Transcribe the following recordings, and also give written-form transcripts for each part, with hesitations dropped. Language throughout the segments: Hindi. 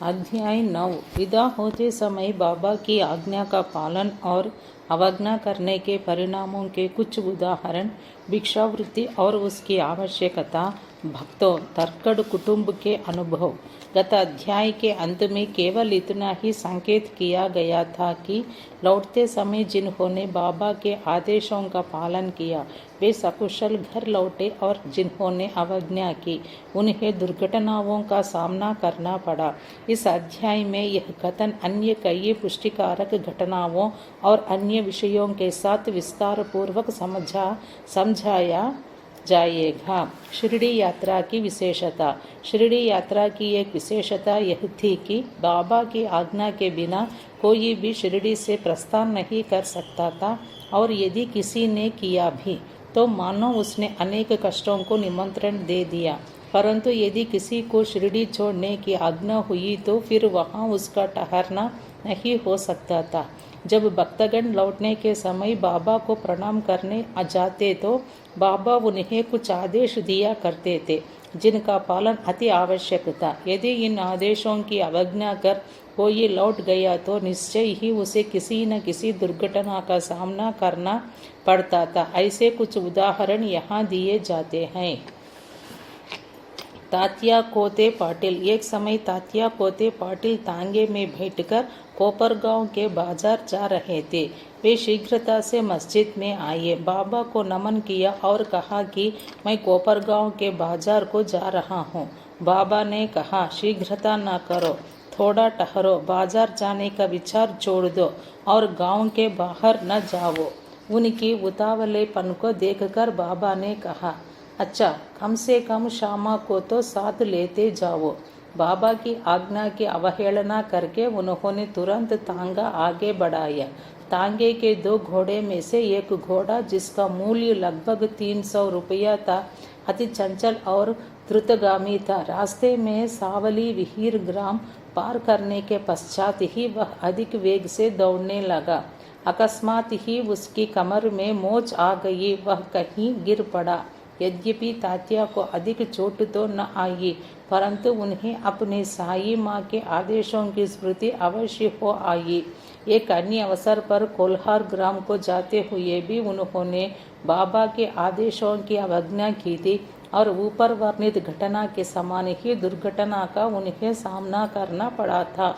अध्याय 9। विदा होते समय बाबा की आज्ञा का पालन और अवज्ञा करने के परिणामों के कुछ उदाहरण, भिक्षावृत्ति और उसकी आवश्यकता, भक्तों, तर्कड़ कुटुंब के अनुभव। गत अध्याय के अंत में केवल इतना ही संकेत किया गया था कि लौटते समय जिन्होंने बाबा के आदेशों का पालन किया वे सकुशल घर लौटे और जिन्होंने अवज्ञा की उन्हें दुर्घटनाओं का सामना करना पड़ा। इस अध्याय में यह कथन अन्य कई पुष्टिकारक घटनाओं और अन्य विषयों के साथ विस्तार पूर्वक समझाया जाएगा। शिरडी यात्रा की विशेषता। शिरडी यात्रा की एक विशेषता यह थी कि बाबा की आज्ञा के बिना कोई भी शिरडी से प्रस्थान नहीं कर सकता था, और यदि किसी ने किया भी तो मानो उसने अनेक कष्टों को निमंत्रण दे दिया। परंतु यदि किसी को शिरडी छोड़ने की आज्ञा हुई तो फिर वहाँ उसका ठहरना नहीं हो सकता था। जब भक्तगण लौटने के समय बाबा को प्रणाम करने जाते तो बाबा उन्हें कुछ आदेश दिया करते थे जिनका पालन अति आवश्यक था। यदि इन आदेशों की अवज्ञा कर कोई लौट गया तो निश्चय ही उसे किसी न किसी दुर्घटना का सामना करना पड़ता था। ऐसे कुछ उदाहरण यहाँ दिए जाते हैं। तात्या कोते पाटिल। एक समय तात्या कोते पाटिल तांगे में बैठकर कोपरगांव के बाजार जा रहे थे। वे शीघ्रता से मस्जिद में आए, बाबा को नमन किया और कहा कि मैं कोपरगांव के बाजार को जा रहा हूँ। बाबा ने कहा, शीघ्रता न करो, थोड़ा ठहरो, बाजार जाने का विचार छोड़ दो और गांव के बाहर न जाओ। उनकी उतावलेपन को देखकर बाबा ने कहा, अच्छा, कम से कम श्यामा को तो साथ लेते जाओ। बाबा की आज्ञा की अवहेलना करके उन्होंने तुरंत तांगा आगे बढ़ाया। तांगे के 2 घोड़े में से एक घोड़ा, जिसका मूल्य लगभग 300 रुपया था, अति चंचल और द्रुतगामी था। रास्ते में सावली विहीर ग्राम पार करने के पश्चात ही वह अधिक वेग से दौड़ने लगा। अकस्मात ही उसकी कमर में मोच आ गई, वह कहीं गिर पड़ा। यद्यपि तात्या को अधिक चोट तो न आई, परंतु उन्हें अपने साई माँ के आदेशों की स्मृति अवश्य हो आई। एक अन्य अवसर पर कोल्हार ग्राम को जाते हुए भी उन्होंने बाबा के आदेशों की अवज्ञा की थी और ऊपर वर्णित घटना के समान ही दुर्घटना का उन्हें सामना करना पड़ा था।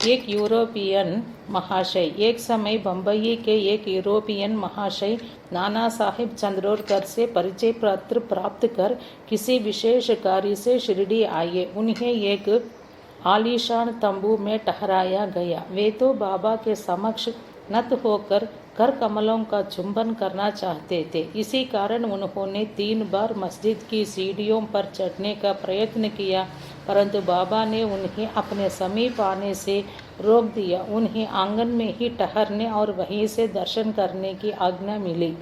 एक यूरोपियन महाशय। एक समय बम्बई के एक यूरोपियन महाशय नाना साहेब चंद्रोरकर से परिचय पत्र प्राप्त कर किसी विशेष कार्य से शिरडी आए। उन्हें एक आलीशान तंबू में ठहराया गया। वे तो बाबा के समक्ष नत होकर कर कमलों का चुंबन करना चाहते थे। इसी कारण उन्होंने 3 बार मस्जिद की सीढ़ियों पर चढ़ने का प्रयत्न किया, परंतु बाबा ने उन्हें अपने समीप आने से रोक दिया। उन्हें आंगन में ही ठहरने और वहीं से दर्शन करने की आज्ञा मिली।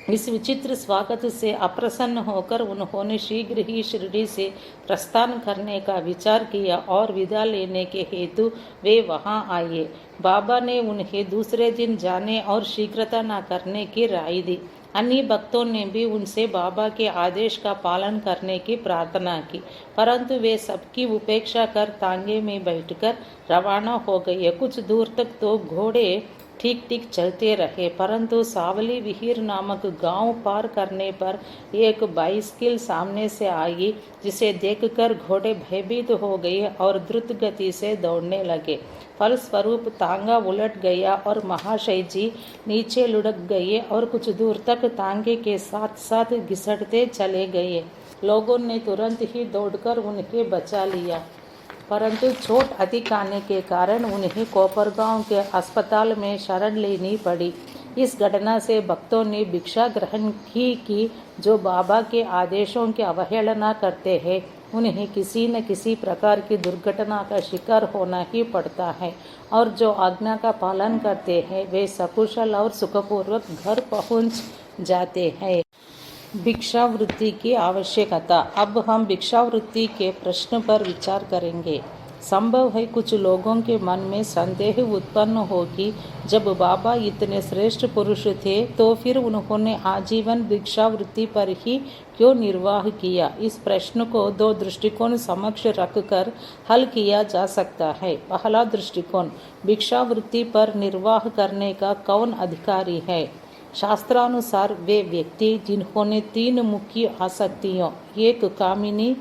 इस विचित्र स्वागत से अप्रसन्न होकर उन्होंने शीघ्र ही शिरडी से प्रस्थान करने का विचार किया और विदा लेने के हेतु वे वहां आए। बाबा ने उन्हें दूसरे दिन जाने और शीघ्रता न करने की राय दी। अन्य भक्तों ने भी उनसे बाबा के आदेश का पालन करने की प्रार्थना की, परंतु वे सबकी उपेक्षा कर तांगे में बैठकर रवाना हो गए। कुछ दूर तक तो घोड़े ठीक ठीक चलते रहे, परंतु सावली विहीर नामक गांव पार करने पर एक बाइसिकल सामने से आई, जिसे देखकर घोड़े भयभीत हो गए और द्रुत गति से दौड़ने लगे। फलस्वरूप तांगा उलट गया और महाशय जी नीचे लुढ़क गए और कुछ दूर तक तांगे के साथ साथ घिसटते चले गए। लोगों ने तुरंत ही दौड़कर उन्हें बचा लिया, परंतु चोट अधिक आने के कारण उन्हें कोपरगांव के अस्पताल में शरण लेनी पड़ी। इस घटना से भक्तों ने भिक्षा ग्रहण की कि जो बाबा के आदेशों की अवहेलना करते हैं उन्हें किसी न किसी प्रकार की दुर्घटना का शिकार होना ही पड़ता है, और जो आज्ञा का पालन करते हैं वे सकुशल और सुखपूर्वक घर पहुंच जाते हैं। भिक्षावृत्ति की आवश्यकता। अब हम भिक्षावृत्ति के प्रश्न पर विचार करेंगे। संभव है कुछ लोगों के मन में संदेह उत्पन्न हो कि जब बाबा इतने श्रेष्ठ पुरुष थे तो फिर उन्होंने आजीवन भिक्षावृत्ति पर ही क्यों निर्वाह किया। इस प्रश्न को दो दृष्टिकोण समक्ष रखकर हल किया जा सकता है। पहला दृष्टिकोण, भिक्षावृत्ति पर निर्वाह करने का कौन अधिकारी है। शास्त्रानुसार वे व्यक्ति जिन्होंने 3 मुख्य आसक्तियों, 1 कामिनी,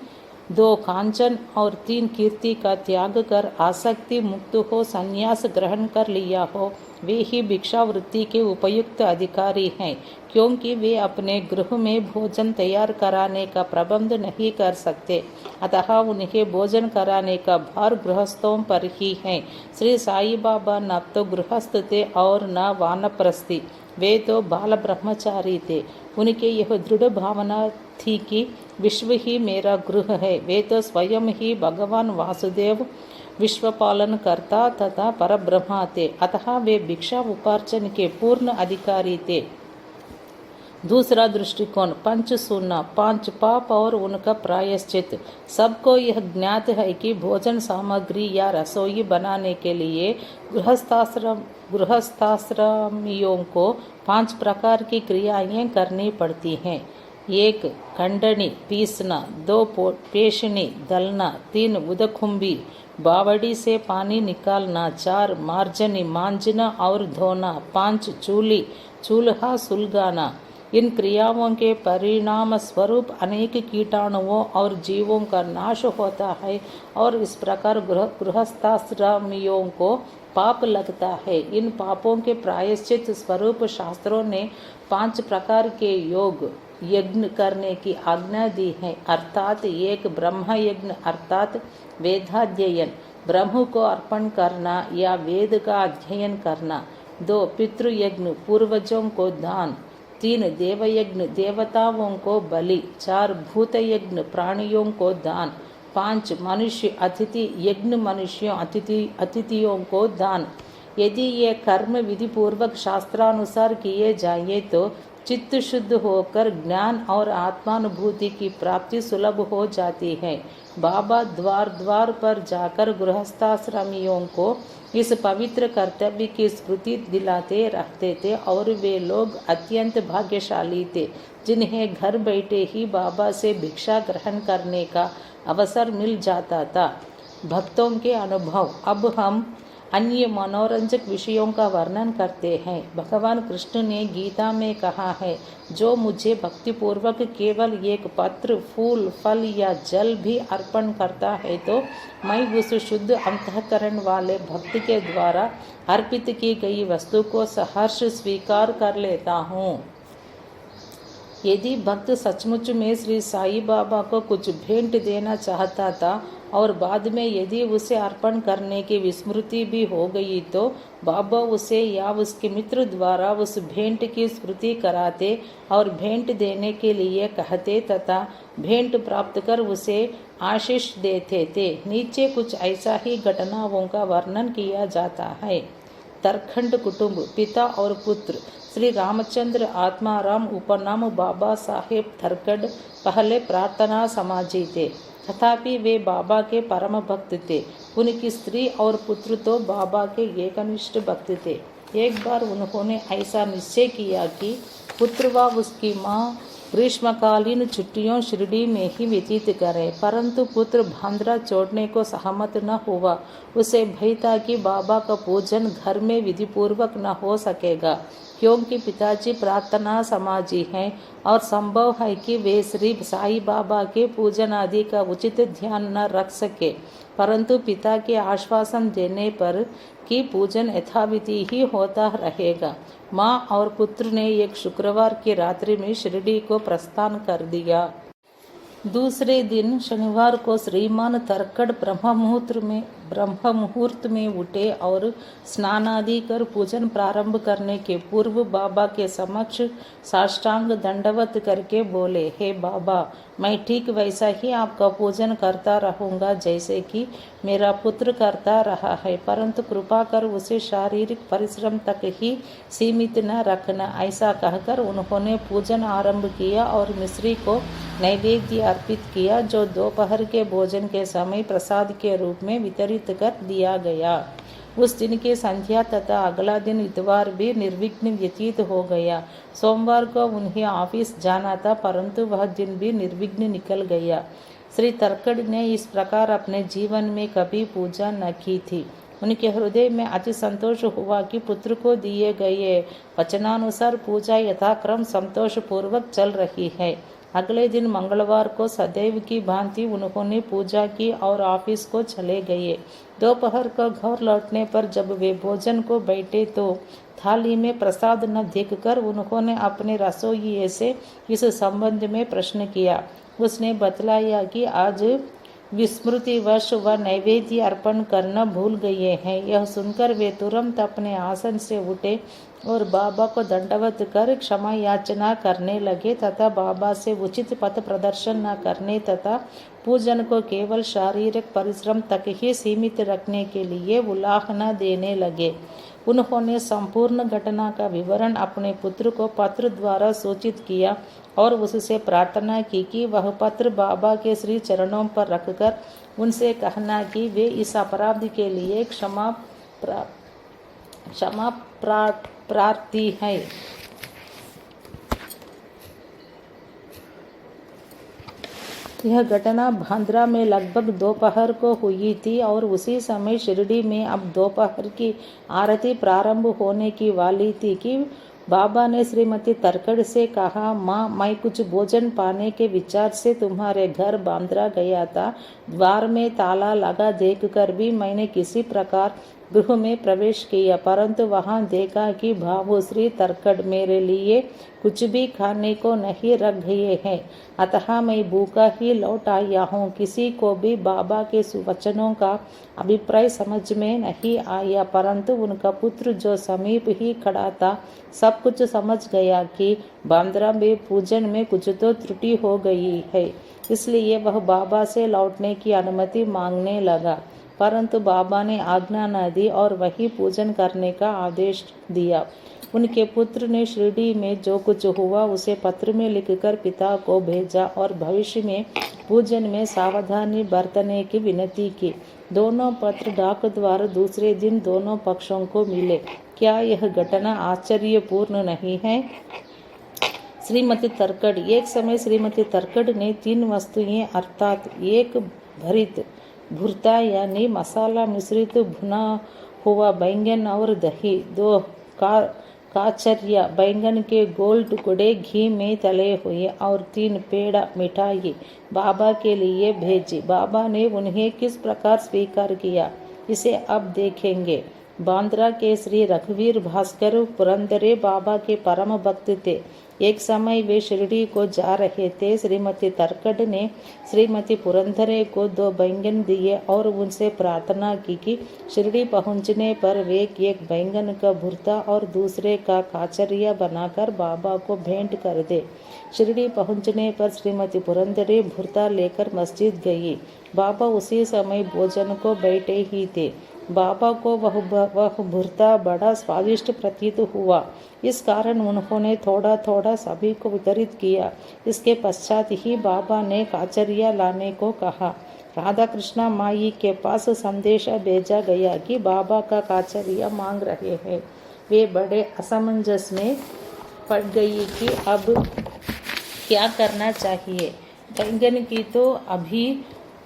2 कांचन और 3 कीर्ति का त्याग कर आसक्ति मुक्त हो संन्यास ग्रहण कर लिया हो, वे ही भिक्षावृत्ति के उपयुक्त अधिकारी हैं, क्योंकि वे अपने गृह में भोजन तैयार कराने का प्रबंध नहीं कर सकते, अतः उन्हें भोजन कराने का भार गृहस्थों पर ही है। श्री साई बाबा न तो गृहस्थ थे और न वानप्रस्थी, वे तो बाल ब्रह्मचारी थे। उनके यह दृढ़ भावना थी कि विश्व ही मेरा गृह है। वे तो स्वयं ही भगवान वासुदेव विश्वपालन करता तथा परब्रह्मा थे, अतः वे भिक्षा उपार्जन के पूर्ण अधिकारी थे। दूसरा दृष्टिकोण, पंचसूना, 5 पाप और उनका प्रायश्चित। सबको यह ज्ञात है कि भोजन सामग्री या रसोई बनाने के लिए गृहस्थाश्रमियों को 5 प्रकार की क्रियाएं करनी पड़ती हैं। 1 खंडनी पीसना, 2 पेशनी दलना, 3 उदकुंभी बावड़ी से पानी निकालना, 4 मार्जनी मांजना और धोना, 5 चूल्हा सुलगाना। इन क्रियाओं के परिणाम स्वरूप अनेक कीटाणुओं और जीवों का नाश होता है और इस प्रकार गृहस्थाश्रमियों को पाप लगता है। इन पापों के प्रायश्चित स्वरूप शास्त्रों ने 5 प्रकार के योग यज्ञ करने की आज्ञा दी है, अर्थात 1 ब्रह्म यज्ञ अर्थात वेदाध्ययन, ब्रह्म को अर्पण करना या वेद का अध्ययन करना, 2 पितृयज्ञ पूर्वजों को दान, 3 देवयज्ञ देवताओं को बलि, 4 भूतयज्ञ प्राणियों को दान, 5 मनुष्य अतिथि यज्ञ मनुष्यों अतिथियों को दान। यदि ये कर्म विधि पूर्वक शास्त्रानुसार किए जाए तो चित्त शुद्ध होकर ज्ञान और आत्मानुभूति की प्राप्ति सुलभ हो जाती है। बाबा द्वार द्वार पर जाकर गृहस्थाश्रमियों को इस पवित्र कर्तव्य की स्मृति दिलाते रहते थे और वे लोग अत्यंत भाग्यशाली थे जिन्हें घर बैठे ही बाबा से भिक्षा ग्रहण करने का अवसर मिल जाता था। भक्तों के अनुभव। अब हम अन्य मनोरंजक विषयों का वर्णन करते हैं। भगवान कृष्ण ने गीता में कहा है, जो मुझे भक्तिपूर्वक केवल 1 पत्र, फूल, फल या जल भी अर्पण करता है तो मैं उस शुद्ध अंतःकरण वाले भक्त के द्वारा अर्पित की गई वस्तु को सहर्ष स्वीकार कर लेता हूँ। यदि भक्त सचमुच में श्री साई बाबा को कुछ भेंट देना चाहता था और बाद में यदि उसे अर्पण करने की विस्मृति भी हो गई तो बाबा उसे या उसके मित्र द्वारा उस भेंट की स्मृति कराते और भेंट देने के लिए कहते तथा भेंट प्राप्त कर उसे आशीष देते थे। नीचे कुछ ऐसा ही घटनाओं का वर्णन किया जाता है। तरखंड कुटुंब, पिता और पुत्र। श्री रामचंद्र आत्माराम उपनाम बाबा साहेब थरकड पहले प्रार्थना समाजी थे, तथापि वे बाबा के परम भक्त थे। उनकी स्त्री और पुत्र तो बाबा के एकनिष्ठ भक्त थे। एक बार उन्होंने ऐसा निश्चय किया कि पुत्र व उसकी माँ ग्रीष्मकालीन छुट्टियों शिरडी में ही व्यतीत करें, परंतु पुत्र भांद्रा छोड़ने को सहमत न हुआ। उसे भय था कि बाबा का पूजन घर में विधिपूर्वक न हो सकेगा, क्योंकि पिताजी प्रार्थना समाजी हैं और संभव है कि वे श्री साई बाबा के पूजन आदि का उचित ध्यान न रख सके। परंतु पिता के आश्वासन देने पर कि पूजन यथाविधि ही होता रहेगा, माँ और पुत्र ने एक शुक्रवार की रात्रि में शिरडी को प्रस्थान कर दिया। दूसरे दिन शनिवार को श्रीमान तरकड़ ब्रह्म मुहूर्त में उठे और स्नान आदि कर पूजन प्रारंभ करने के पूर्व बाबा के समक्ष साष्टांग दंडवत करके बोले, हे बाबा, मैं ठीक वैसा ही आपका पूजन करता रहूँगा जैसे कि मेरा पुत्र करता रहा है, परंतु कृपा कर उसे शारीरिक परिश्रम तक ही सीमित न रखना। ऐसा कहकर उन्होंने पूजन आरंभ किया और मिश्री को नैवेद्य अर्पित किया, जो दोपहर के भोजन के समय प्रसाद के रूप में वितरित कर दिया गया। उस दिन की संध्या तथा अगला दिन इतवार भी निर्विघ्न व्यतीत हो गया। सोमवार को उन्हें ऑफिस जाना था, परंतु वह दिन भी निर्विघ्न निकल गया। श्री तर्कड़ ने इस प्रकार अपने जीवन में कभी पूजा न की थी। उनके हृदय में अति संतोष हुआ कि पुत्र को दिए गए वचनानुसार पूजा यथाक्रम संतोष पूर्वक चल रही है। अगले दिन मंगलवार को सदैव की भांति उन्होंने पूजा की और ऑफिस को चले गए। दोपहर को घर लौटने पर जब वे भोजन को बैठे तो थाली में प्रसाद न देखकर उन्होंने अपने रसोइये से इस संबंध में प्रश्न किया। उसने बतलाया कि आज विस्मृतिवश वह नैवेद्य अर्पण करना भूल गए हैं। यह सुनकर वे तुरंत अपने आसन से उठे और बाबा को दंडवत कर क्षमा याचना करने लगे तथा बाबा से उचित पथ प्रदर्शन न करने तथा पूजन को केवल शारीरिक परिश्रम तक ही सीमित रखने के लिए उलाहना देने लगे। उन्होंने संपूर्ण घटना का विवरण अपने पुत्र को पत्र द्वारा सूचित किया और उससे प्रार्थना की कि वह पत्र बाबा के श्री चरणों पर रखकर उनसे कहना कि वे इस अपराध के लिए क्षमा प्रार्थी है। यह घटना बांद्रा में लगभग दोपहर को हुई थी और उसी समय शिरडी में अब दोपहर की आरती प्रारंभ होने की वाली थी कि बाबा ने श्रीमती तर्कड़ से कहा, माँ, मैं कुछ भोजन पाने के विचार से तुम्हारे घर बांद्रा गया था। द्वार में ताला लगा देखकर भी मैंने किसी प्रकार गृह में प्रवेश किया, परंतु वहां देखा कि भावो श्री तर्कड़ मेरे लिए कुछ भी खाने को नहीं रख गए हैं, अतः मैं भूखा ही लौट आया हूँ। किसी को भी बाबा के सुवचनों का अभिप्राय समझ में नहीं आया, परंतु उनका पुत्र जो समीप ही खड़ा था सब कुछ समझ गया कि बांद्रा में पूजन में कुछ तो त्रुटि हो गई है, इसलिए वह बाबा से लौटने की अनुमति मांगने लगा। परंतु बाबा ने आज्ञा न दी और वही पूजन करने का आदेश दिया। उनके पुत्र ने शिरडी में जो कुछ हुआ उसे पत्र में लिखकर पिता को भेजा और भविष्य में पूजन में सावधानी बरतने की विनती की। दोनों पत्र डाक द्वारा दूसरे दिन दोनों पक्षों को मिले। क्या यह घटना आश्चर्यपूर्ण नहीं है? श्रीमती तर्कड़। एक समय श्रीमती तर्कड़ ने 3 वस्तुएं अर्थात एक भरित भुर्ता यानी मसाला मिश्रित भुना हुआ बैंगन और दही, 2 काचरिया बैंगन के गोल टुकड़े घी में तले हुए और 3 पेड़ा मिठाई बाबा के लिए भेजी। बाबा ने उन्हें किस प्रकार स्वीकार किया इसे अब देखेंगे। बांद्रा के श्री रघुवीर भास्कर पुरंदरे बाबा के परम भक्त थे। एक समय वे शिरडी को जा रहे थे। श्रीमती तर्कड़ ने श्रीमती पुरंदरे को 2 बैंगन दिए और उनसे प्रार्थना की कि शिरडी पहुंचने पर वे एक बैंगन का भुर्ता और दूसरे का काचरिया बनाकर बाबा को भेंट कर दे। शिरडी पहुंचने पर श्रीमती पुरंदरे भुर्ता लेकर मस्जिद गई। बाबा उसी समय भोजन को बैठे ही थे। बाबा को वह भुर्ता बड़ा स्वादिष्ट प्रतीत हुआ, इस कारण उन्होंने थोड़ा थोड़ा सभी को वितरित किया। इसके पश्चात ही बाबा ने काचरिया लाने को कहा। राधा कृष्णा माई के पास संदेशा भेजा गया कि बाबा का काचरिया मांग रहे हैं। वे बड़े असमंजस में पड़ गई कि अब क्या करना चाहिए। बैंगन की तो अभी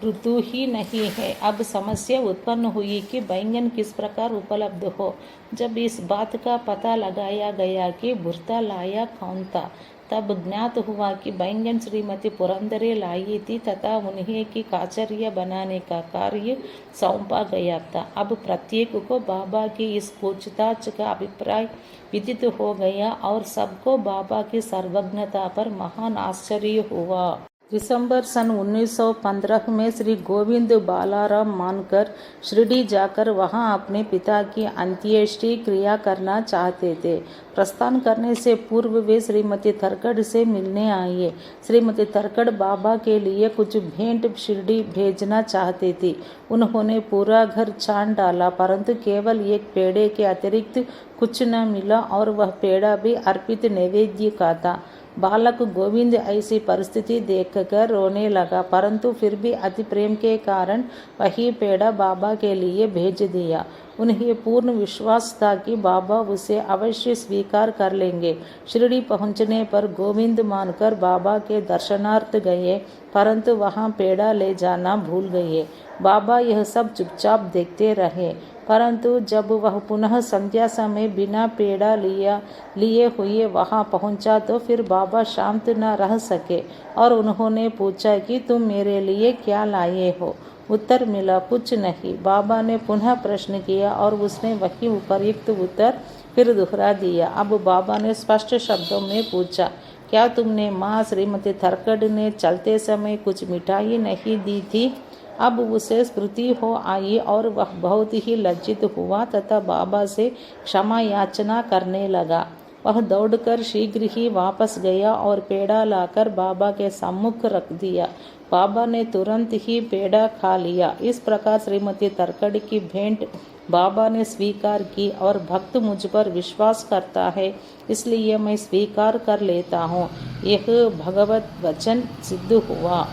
ऋतु ही नहीं है। अब समस्या उत्पन्न हुई कि बैंगन किस प्रकार उपलब्ध हो। जब इस बात का पता लगाया गया कि भुर्ता लाया कौन था, तब ज्ञात हुआ कि बैंगन श्रीमती पुरंदरे लाई थी तथा उन्हें की काचरिया बनाने का कार्य सौंपा गया था। अब प्रत्येक को बाबा की इस पूछताछ का अभिप्राय विदित हो गया और सबको बाबा की सर्वज्ञता पर महान आश्चर्य हुआ। दिसंबर सन 1915 में श्री गोविंद बालाराम मानकर शिरडी जाकर वहां अपने पिता की अंत्येष्टि क्रिया करना चाहते थे। प्रस्थान करने से पूर्व वे श्रीमती तर्कड़ से मिलने आए। श्रीमती तर्कड़ बाबा के लिए कुछ भेंट शिरडी भेजना चाहती थी। उन्होंने पूरा घर छान डाला, परंतु केवल एक पेड़े के अतिरिक्त कुछ न मिला और वह पेड़ा भी अर्पित नैवेद्य का था। बालक गोविंद ऐसी परिस्थिति देखकर रोने लगा, परंतु फिर भी अति प्रेम के कारण वही पेड़ा बाबा के लिए भेज दिया। उन्हें पूर्ण विश्वास था कि बाबा उसे अवश्य स्वीकार कर लेंगे। शिरडी पहुंचने पर गोविंद मानकर बाबा के दर्शनार्थ गए, परंतु वहां पेड़ा ले जाना भूल गए। बाबा यह सब चुपचाप देखते रहे, परंतु जब वह पुनः संध्या समय बिना पेड़ा लिए हुए वहां पहुंचा तो फिर बाबा शांत न रह सके और उन्होंने पूछा कि तुम मेरे लिए क्या लाए हो। उत्तर मिला, कुछ नहीं। बाबा ने पुनः प्रश्न किया और उसने वही उपर्युक्त उत्तर फिर दोहरा दिया। अब बाबा ने स्पष्ट शब्दों में पूछा, क्या तुमने माँ श्रीमती थरकड़ ने चलते समय कुछ मिठाई नहीं दी थी? अब उसे स्मृति हो आई और वह बहुत ही लज्जित हुआ तथा बाबा से क्षमा याचना करने लगा। वह दौड़कर शीघ्र ही वापस गया और पेड़ा लाकर बाबा के सम्मुख रख दिया। बाबा ने तुरंत ही पेड़ा खा लिया। इस प्रकार श्रीमती थरकड़ की भेंट बाबा ने स्वीकार की और भक्त मुझ पर विश्वास करता है, इसलिए मैं स्वीकार कर लेता हूँ। यह भगवत वचन सिद्ध हुआ।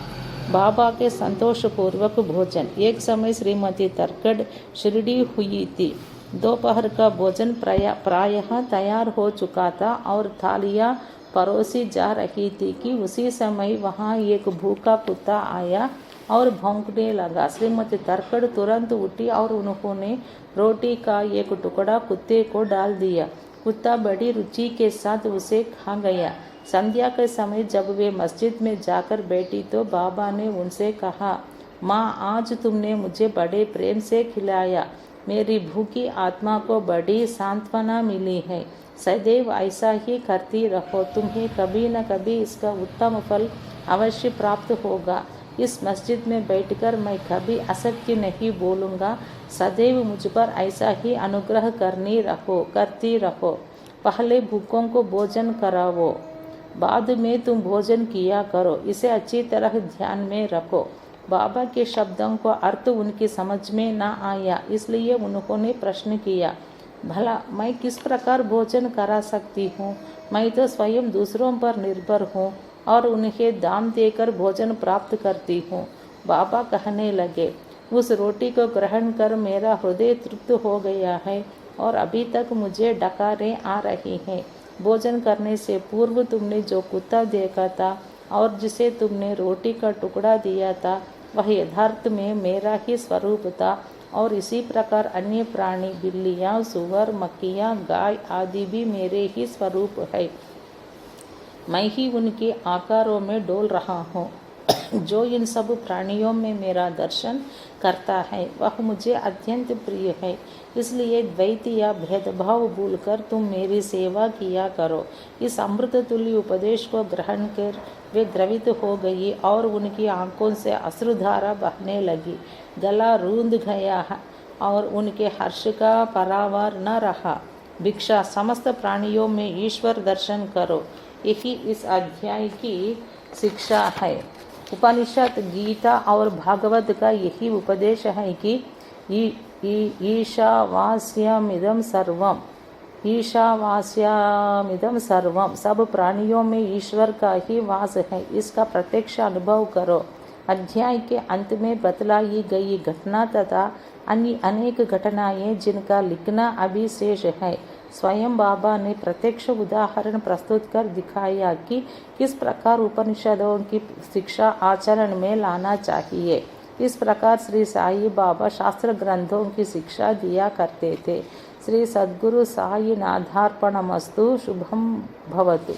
बाबा के संतोषपूर्वक भोजन। एक समय श्रीमती थरकड़ शिरडी हुई थी। दोपहर का भोजन प्रायः तैयार हो चुका था और थालियां परोसी जा रही थी कि उसी समय वहां एक भूखा कुत्ता आया और भौंकने लगा। श्रीमती थरकड़ तुरंत उठी और उन्होंने रोटी का एक टुकड़ा कुत्ते को डाल दिया। कुत्ता बड़ी रुचि के साथ उसे खा गया। संध्या के समय जब वे मस्जिद में जाकर बैठी तो बाबा ने उनसे कहा, माँ, आज तुमने मुझे बड़े प्रेम से खिलाया। मेरी भूखी आत्मा को बड़ी सांत्वना मिली है। सदैव ऐसा ही करती रहो, तुम्हें कभी न कभी इसका उत्तम फल अवश्य प्राप्त होगा। इस मस्जिद में बैठकर मैं कभी असत्य नहीं बोलूँगा। सदैव मुझ पर ऐसा ही अनुग्रह करती रहो। पहले भूखों को भोजन कराओ, बाद में तुम भोजन किया करो। इसे अच्छी तरह ध्यान में रखो। बाबा के शब्दों को अर्थ उनकी समझ में न आया, इसलिए उन्होंने प्रश्न किया, भला मैं किस प्रकार भोजन करा सकती हूँ? मैं तो स्वयं दूसरों पर निर्भर हूँ और उन्हें दान देकर भोजन प्राप्त करती हूँ। बाबा कहने लगे, उस रोटी को ग्रहण कर मेरा हृदय तृप्त हो गया है और अभी तक मुझे डकारें आ रही हैं। भोजन करने से पूर्व तुमने जो कुत्ता देखा था और जिसे तुमने रोटी का टुकड़ा दिया था, वह यथार्थ में मेरा ही स्वरूप था और इसी प्रकार अन्य प्राणी, बिल्लियाँ, सुअर, मक्खियाँ, गाय आदि भी मेरे ही स्वरूप है। मैं ही उनके आकारों में डोल रहा हूँ। जो इन सब प्राणियों में मेरा दर्शन करता है वह मुझे अत्यंत प्रिय है। इसलिए द्वैत या भेदभाव भूलकर तुम मेरी सेवा किया करो। इस अमृत तुल्य उपदेश को ग्रहण कर वे द्रवित हो गई और उनकी आंखों से अश्रुधारा बहने लगी। गला रूंध गया और उनके हर्ष का परावार न रहा। भिक्षा, समस्त प्राणियों में ईश्वर दर्शन करो, यही इस अध्याय की शिक्षा है। उपनिषद, गीता और भागवत का यही उपदेश है कि ईशावास्यमिदं सर्वम, सब प्राणियों में ईश्वर का ही वास है। इसका प्रत्यक्ष अनुभव करो। अध्याय के अंत में बतलाई गई घटना तथा अन्य अनेक घटनाएं जिनका लिखना अभी शेष है, स्वयं बाबा ने प्रत्यक्ष उदाहरण प्रस्तुत कर दिखाया कि किस प्रकार उपनिषदों की शिक्षा आचरण में लाना चाहिए। इस प्रकार श्री साई बाबा शास्त्र ग्रंथों की शिक्षा दिया करते थे। श्री सद्गुरु साई नाथार्पणमस्तु। शुभम भवतु।